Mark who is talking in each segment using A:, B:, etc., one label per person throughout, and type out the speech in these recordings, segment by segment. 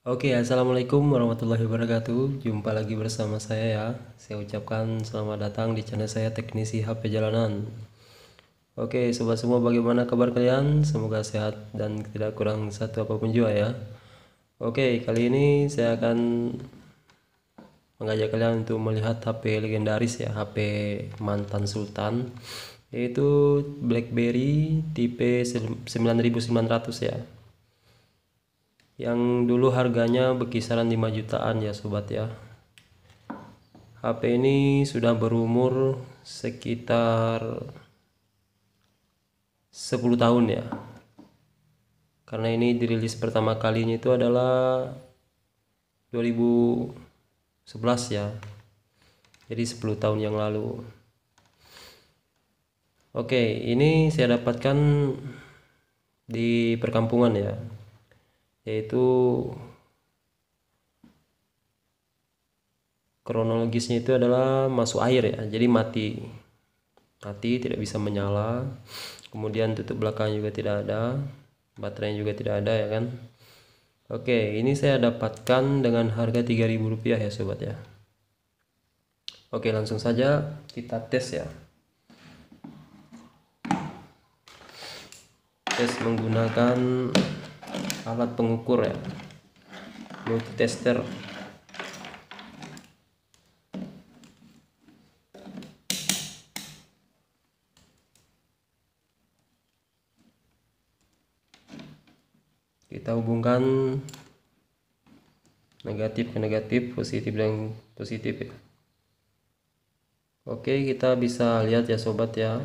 A: Oke, assalamualaikum warahmatullahi wabarakatuh. Jumpa lagi bersama saya ya. Saya ucapkan selamat datang di channel saya Teknisi HP Jalanan. Oke, sobat semua, bagaimana kabar kalian? Semoga sehat dan tidak kurang satu apapun jua ya. Oke, kali ini saya akan mengajak kalian untuk melihat HP legendaris ya, HP mantan sultan, yaitu BlackBerry tipe 9900 ya. Yang dulu harganya berkisaran 5 jutaan ya sobat ya. HP ini sudah berumur sekitar 10 tahun ya. Karena ini dirilis pertama kalinya itu adalah 2011 ya. Jadi 10 tahun yang lalu. Oke, ini saya dapatkan di perkampungan ya. Yaitu kronologisnya itu adalah masuk air ya. Jadi mati, tidak bisa menyala. Kemudian tutup belakang juga tidak ada, baterainya juga tidak ada ya kan. Oke, ini saya dapatkan dengan harga Rp3.000 ya sobat ya. Oke, langsung saja kita tes ya. Tes menggunakan alat pengukur ya, multitester. Kita hubungkan negatif ke negatif, positif dan positif ya. Oke, kita bisa lihat ya sobat ya.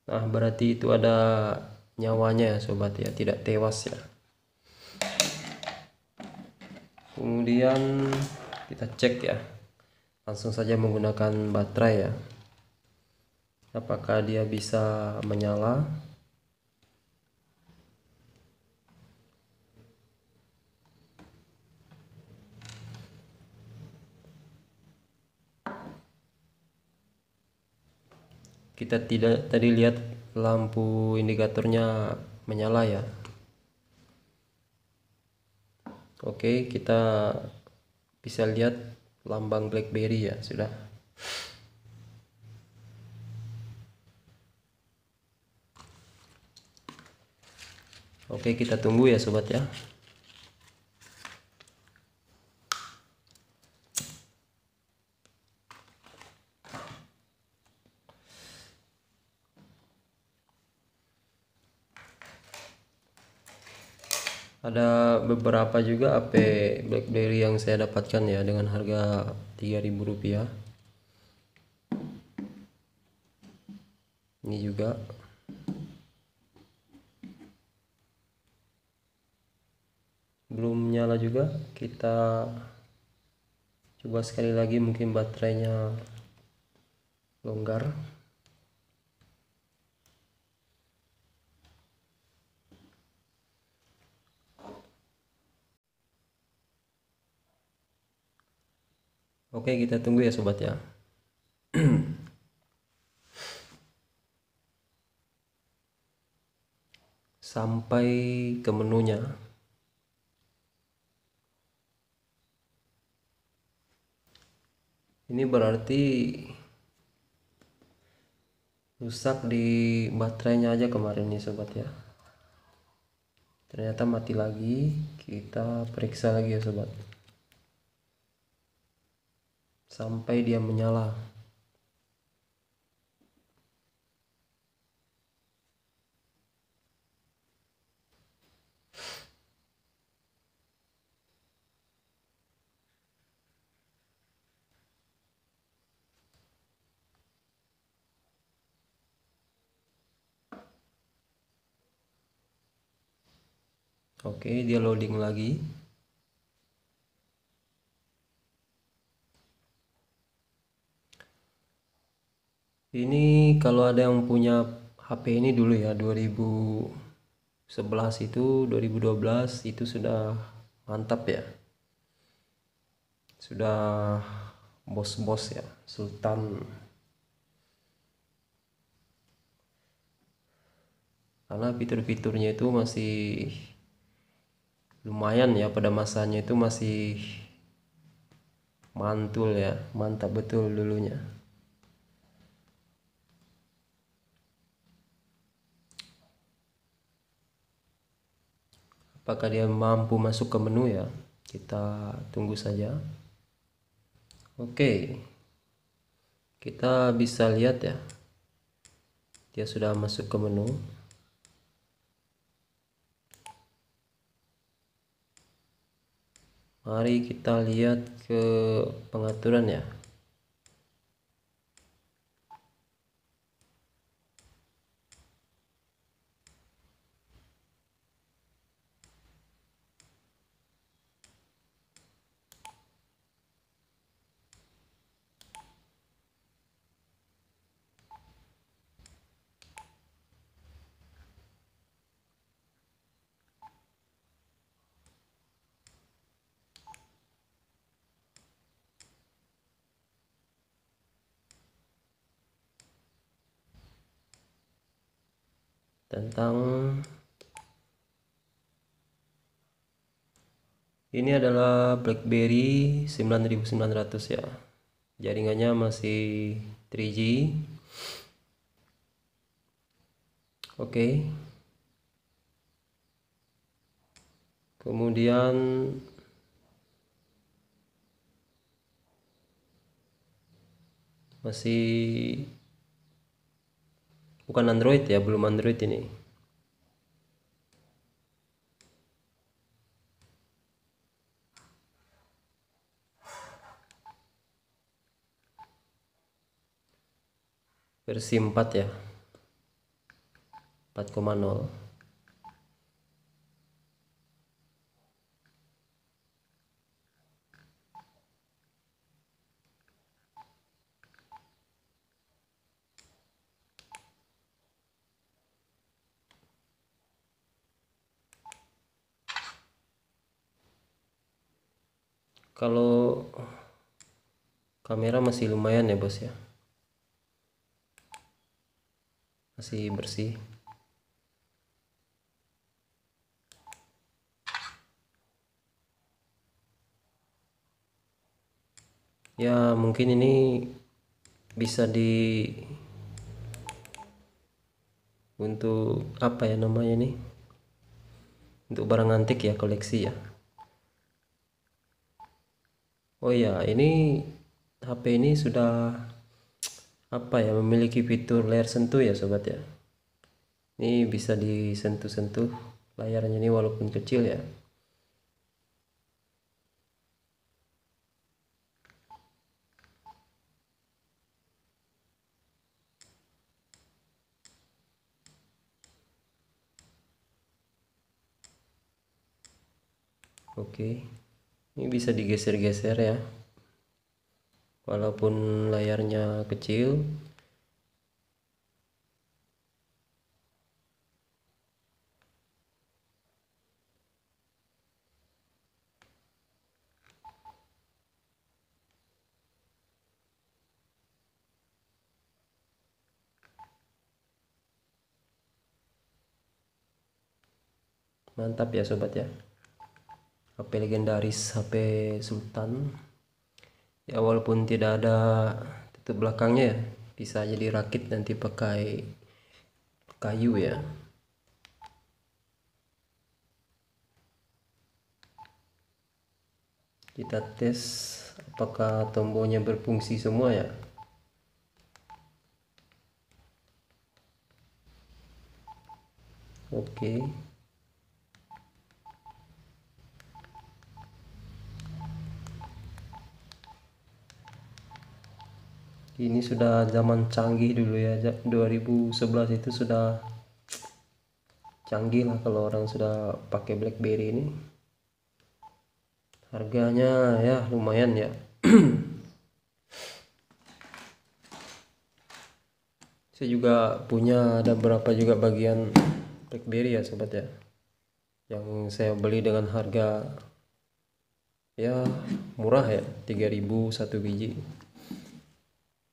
A: Nah, berarti itu ada nyawanya ya sobat ya, tidak tewas ya. Kemudian kita cek ya, langsung saja menggunakan baterai ya, apakah dia bisa menyala. Kita tidak tadi lihat lampu indikatornya menyala ya. Oke, kita bisa lihat lambang BlackBerry ya sudah. Oke, kita tunggu ya sobat ya. Ada beberapa juga HP BlackBerry yang saya dapatkan ya dengan harga Rp3.000. Ini juga. Belum nyala juga. Kita coba sekali lagi, mungkin baterainya longgar. Oke, kita tunggu ya sobat ya. Sampai ke menunya. Ini berarti rusak di baterainya aja kemarin nih sobat ya. Ternyata mati lagi. Kita periksa lagi ya sobat, sampai dia menyala. Oke, dia loading lagi. Ini kalau ada yang punya HP ini dulu ya, 2011 itu, 2012 itu sudah mantap ya. Sudah bos-bos ya, sultan. karena fitur-fiturnya itu masih lumayan ya, pada masanya itu masih mantul ya, mantap betul dulunya. Apakah dia mampu masuk ke menu ya? Kita tunggu saja. Oke, kita bisa lihat ya, dia sudah masuk ke menu. Mari kita lihat ke pengaturan ya. Tentang ini adalah BlackBerry 9900 ya. Jaringannya masih 3G. Oke. Kemudian masih bukan Android ya, belum Android ini. Versi 4 ya, 4,0. Kalau kamera masih lumayan ya bos ya, masih bersih. Ya mungkin ini bisa untuk apa ya namanya nih, untuk barang antik ya, koleksi ya. Oh ya, ini HP ini sudah apa ya, memiliki fitur layar sentuh ya sobat ya. Ini bisa disentuh-sentuh layarnya ini walaupun kecil ya. Oke, ini bisa digeser-geser ya, walaupun layarnya kecil. Mantap ya sobat ya, HP legendaris, HP Sultan ya, walaupun tidak ada tutup belakangnya ya, bisa aja dirakit nanti pakai kayu ya. Kita tes apakah tombolnya berfungsi semua ya. Oke, ini sudah zaman canggih dulu ya, 2011 itu sudah canggih lah kalau orang sudah pakai BlackBerry ini. Harganya ya lumayan ya. Saya juga punya, ada berapa juga bagian BlackBerry ya sobat ya, yang saya beli dengan harga ya murah ya, 3.000 satu biji.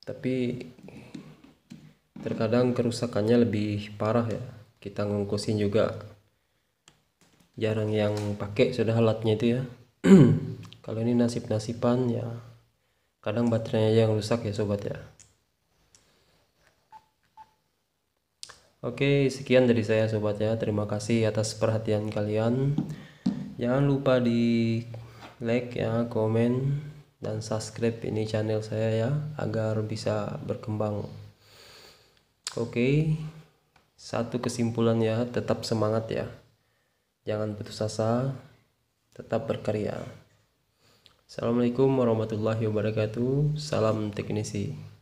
A: Tapi terkadang kerusakannya lebih parah ya, kita ngungkusin juga jarang yang pakai sudah alatnya itu ya. Kalau ini nasib-nasiban ya, kadang baterainya aja yang rusak ya sobat ya. Oke, sekian dari saya sobat ya. Terima kasih atas perhatian kalian. Jangan lupa di like ya, komen, dan subscribe ini channel saya ya, agar bisa berkembang. Oke, satu kesimpulan ya, tetap semangat ya. Jangan putus asa, tetap berkarya. Assalamualaikum warahmatullahi wabarakatuh. Salam teknisi.